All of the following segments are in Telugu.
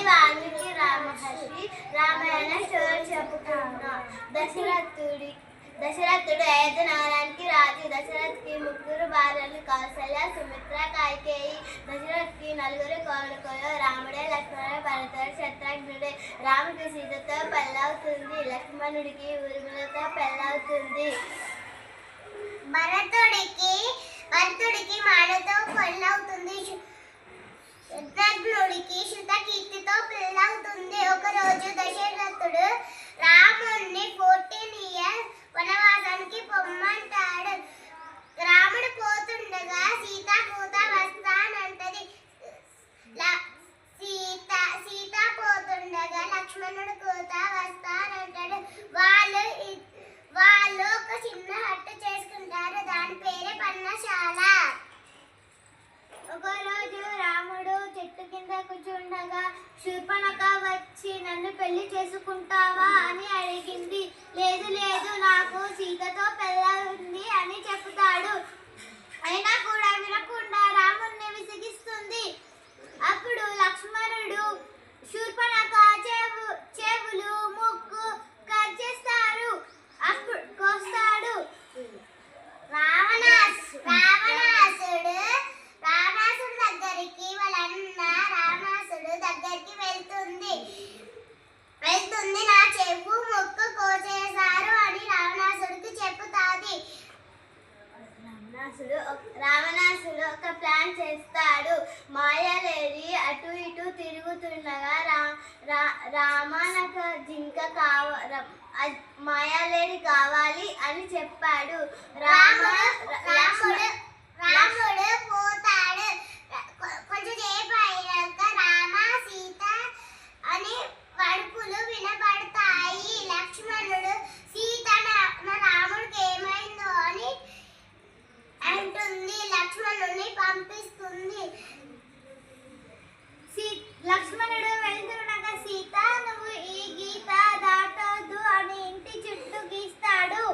వాల్మీకి మహర్షి రామాయణ స్టోరీ చెప్పుకున్నా. దశరథుడు అయోధ్య నగరానికి రాజు. దశరథ్కి ముగ్గురు భార్యలు కౌసల్య, సుమిత్ర, కైకేయి. దశరథ్కి నలుగురు కొడుకులు రాముడే, లక్ష్మణుడు, భరతుడు, శత్రుఘ్నుడే. రాముడికి సీతతో పెళ్ళవుతుంది. లక్ష్మణుడికి ఊర్మిళతో పెళ్ళవుతుంది. భరతుడికి మానతో పెళ్ళవుతుంది. శత్రుఘ్నుడికి శృతకీర్తితో పెళ్ళవుతుంది. ఒకరోజు దశరథుడు రాముడిని 14 years వనవాసానికి పొమ్మంటాడు. రాముడు పోతుండగా సీత కూత వస్తానంటది. సీత పోతుండగా లక్ష్మణుడు కూత వస్తానంటాడు. వాళ్ళు ఒక చిన్న హట్టు చేసుకుంటారు. దాని పేరే పర్ణశాల. ఒకరోజు రాముడు చెట్టు కింద కూర్చుండగా శూర్పణఖ వచ్చి నన్ను పెళ్లి చేసుకుంటావా అని అడిగింది. లేదు లేదు, నాకు సీతతో పెళ్ళవుంది అని చెప్తాడు. అయినా కూడా వినకుండా రాముడిని విసిగిస్తుంది. అప్పుడు లక్ష్మణుడు శూర్పణఖ చెవులు ముక్కు కట్ చేస్తాడు. అప్పుడు కోస్తాడు. రావణాసుడు దగ్గరికి వాళ్ళ అన్న రావణాసుడు దగ్గరికి వెళ్తుంది. నా చెవు ముక్కు కోసేశారు అని రావణాసుడికి చెప్పుతాది. రావణాసుడు ఒక ప్లాన్ చేస్తాడు. మాయాలేడి అటు ఇటు తిరుగుతుండగా రామ నాకు జింక మాయాలేడి కావాలి అని చెప్పాడు. రాముడు పోతాడు. కొంచెం సేపు అయినాక రామ సీత అని కడుపులు వినబడతాయి. లక్ష్మణుడు సీత నా రాముడికి ఏమైందో అని అంటుంది. లక్ష్మణుడిని పంపిస్తుంది. లక్ష్మణుడు వెళ్తుండగా సీత నువ్వు ఈ గీత దాటొద్దు అని ఇంటి చుట్టూ గీస్తాడు.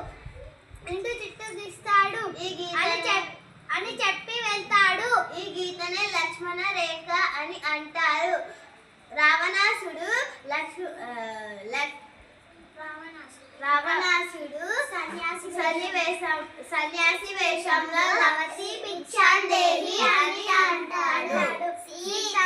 అని చెప్పి వెళ్తాడు. ఈ గీతనే లక్ష్మణ రేఖ అని అంటారు. రావణాసుడు సన్యాసి వేషంలో లవతి భిక్షాందేవి అని అంటాడు. సీత